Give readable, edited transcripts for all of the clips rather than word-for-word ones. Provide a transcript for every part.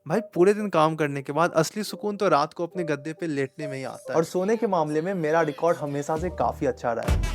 भाई पूरे दिन काम करने के बाद असली सुकून तो रात को अपने गद्दे पे लेटने में ही आता है। और सोने के मामले में मेरा रिकॉर्ड हमेशा से काफ़ी अच्छा रहा है।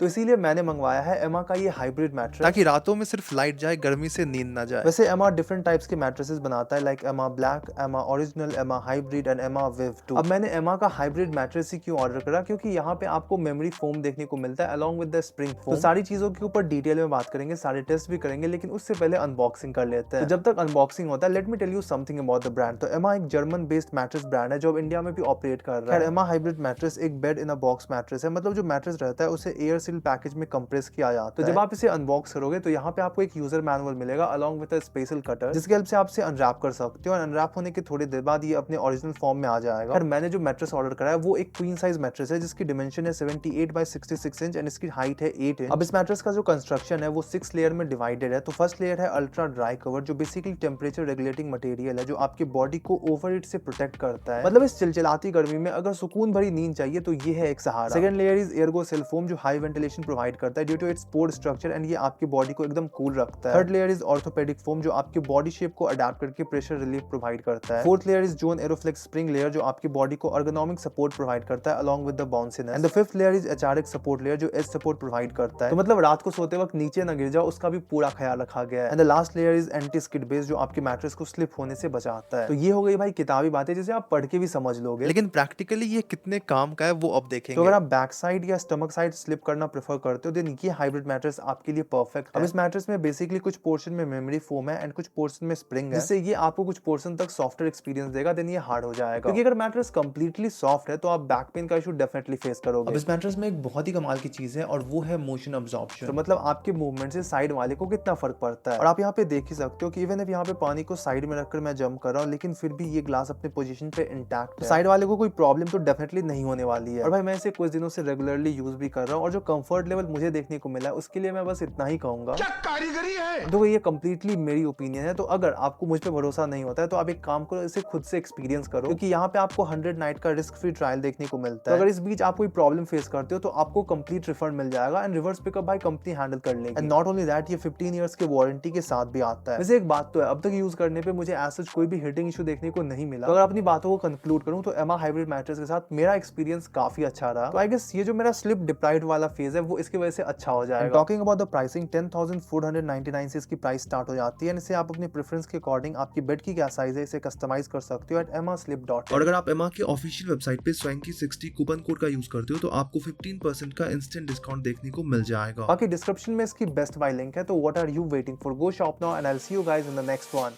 तो इसीलिए मैंने मंगवाया है एमा का ये हाइब्रिड मैट्रेस, ताकि रातों में सिर्फ लाइट जाए, गर्मी से नींद ना जाए। वैसे एमा डिफरेंट टाइप्स के मैट्रेसेस बनाता है, लाइक एमा ब्लैक, एमा ओरिजिनल, एमा हाइब्रिड एंड एमा विव 2। अब मैंने एमा का हाइब्रिड मैट्रेस ही क्यों ऑर्डर करा, क्योंकि यहाँ पे आपको मेमोरी फोम देखने को मिलता है along with the spring foam. तो सारी चीजों के ऊपर डिटेल में बात करेंगे, सारे टेस्ट भी करेंगे, लेकिन उससे पहले अनबॉक्सिंग कर लेते हैं। तो जब तक अनबॉक्सिंग होता है, let me tell you something about the brand. तो एमा एक जर्मन बेस्ड मैट्रेस ब्रांड है जो अब इंडिया में भी ऑपरेट कर रहा है। एमा हाइब्रिड मैट्रेस एक bed in a box mattress है, मतलब जो मैट्रेस रहता है उसे एयर सील पैकेज में कंप्रेस किया जाता है। जब आप इसे अनबॉक्स करोगे तो यहाँ पे आपको एक यूजर मैनुअल मिलेगा along with a special cutter, जिसकी हेल्प से आप इसे अनरैप कर सकते हो, और अनरैप होने के थोड़ी देर बाद ये अपने ओरिजिनल फॉर्म में आ जाएगा। और मैंने जो मैट्रेस ऑर्डर करा है वो एक क्वीन साइज मैट्रेस है, जिसकी डिमेंशन है 78 बाय 66 इंच एंड इसकी हाइट है 8 इंच। अब इस मैट्रेस का जो कंस्ट्रक्शन है वो 6 लेयर में डिवाइडेड है। तो फर्स्ट लेयर है अल्ट्रा ड्राई कवर, जो बेसिकली टेम्परेचर रेगुलेटिंग मटेरियल है, जो आपके बॉडी को ओवरहीट से प्रोटेक्ट करता है। मतलब इस चिलचिलाती गर्मी में अगर सुकून भरी नींद चाहिए तो ये है एक सहारा। Second layer is airgo cell foam, जो हाई वेंटिलेशन प्रोवाइड करता है due to its pored structure, and ये आपकी बॉडी को एकदम कूल रखता है। Third layer is orthopaedic foam, जो आपकी बॉडी शेप को अडेप्ट करके प्रेशर रिलीफ प्रोवाइड करता है। Fourth layer is zone aeroflex spring layer, जो आपकी बॉडी को अर्गोनॉमिक सपोर्ट प्रोवाइड करता है along with the bounciness. And the fifth layer is HRAK support layer, जो एज सपोर्ट प्रोवाइड करता है। तो मतलब रात को सोते वक्त नीचे न गिर जाओ, उसका भी पूरा ख्याल रखा गया है। And the last layer is anti skid base, जो आपकी मैट्रेस को स्लिप होने से बचाता है। तो ये हो गई भाई किताबी बातें, जिसे आप पढ़ के भी समझ लोगे, लेकिन प्रैक्टिकली ये कितने काम का है वो अब देखेंगे। तो अगर आप बैक साइड या स्टमक साइड स्लिप करना प्रेफर करते हो, देन ये हाइब्रिड मैट्रेस आपके लिए परफेक्ट है। अब इस मैट्रेस में बेसिकली कुछ पोर्शन में मेमोरी फोम है एंड कुछ पोर्शन में स्प्रिंग है, जिससे ये आपको कुछ पोर्शन तक सॉफ्टवेयर एक्सपीरियंस देगा, देन ये हार्ड हो जाएगा। क्योंकि अगर मैट्रेस कंप्लीटली सॉफ्ट है तो आप बैक पेन का इशू डेफिनेटली फेस करोगे। अब इस मैट्रेस में एक बहुत ही कमाल की चीज है और वो है मोशन तो अब्जॉर्प्शन। मतलब आपके मूवमेंट से साइड वाले को कितना फर्क पड़ता है। और आप यहाँ पे देख ही सकते हो कि इवन if यहाँ पे पानी को साइड में रखकर मैं जंप कर रहा हूँ, लेकिन फिर भी ये ग्लास अपने पोजीशन पे इंटैक्ट है। साइड वाले को कोई प्रॉब्लम तो डेफिनेटली नहीं होने वाली है। और भाई मैं इसे कुछ दिनों से रेगुलरली यूज भी कर रहा हूँ, और जो कंफर्ट लेवल मुझे देखने को मिला है उसके लिए मैं बस इतना ही कहूंगा। क्या कारीगरी है। तो ये कंप्लीटली मेरी ओपिनियन है। तो अगर आपको मुझ पे भरोसा नहीं होता है तो आप एक काम करो, इसे खुद से एक्सपीरियंस करो, क्योंकि यहाँ पे आपको 100 नाइट का रिस्क फ्री ट्रायल देखने को मिलता है। तो अगर इस बीच आप कोई प्रॉब्लम फेस करते हो तो आपको कंप्लीट रिफंड मिल जाएगा, एंड रिवर्स पिकअप भाई कंपनी हैंडल कर लेगी। एंड नॉट ओनली दैट, ये 15 इयर्स के वारंटी के साथ भी आता है। वैसे एक बात तो है, अब तक यूज करने पे मुझे ऐसा कोई भी हिटिंग इशू देखने को नहीं मिला। तो अगर अपनी बातों को कंक्लूड करूं तो एमा हाइब्रिड मैट्रेस के साथ मेरा एक्सपीरियंस काफी अच्छा रहा। तो आई गेस ये जो मेरा स्लिप डिप्राइव्ड वाला फेज है वो इसकी वजह से अच्छा हो जाएगा। टॉकिंग अबाउट द प्राइसिंग, 10,499 से इसकी प्राइस स्टार्ट हो जाती है। इसे आप अपने प्रेफरेंस के अकॉर्डिंग, आपकी बेड की क्या साइज है, इसे कस्टमाइज कर सकते हो एट emaslip.in। और अगर आप एमा की ऑफिशियल वेबसाइट पे स्वैंकी 60 कूपन कोड का यूज करते हो तो आपको 15% का इंस्टेंट डिस्काउंट देखने को मिल जाएगा। बाकी डिस्क्रिप्शन में इसकी बेस्ट बाय लिंक है। तो what are you waiting for, go shop now and I will see you guys in the next one.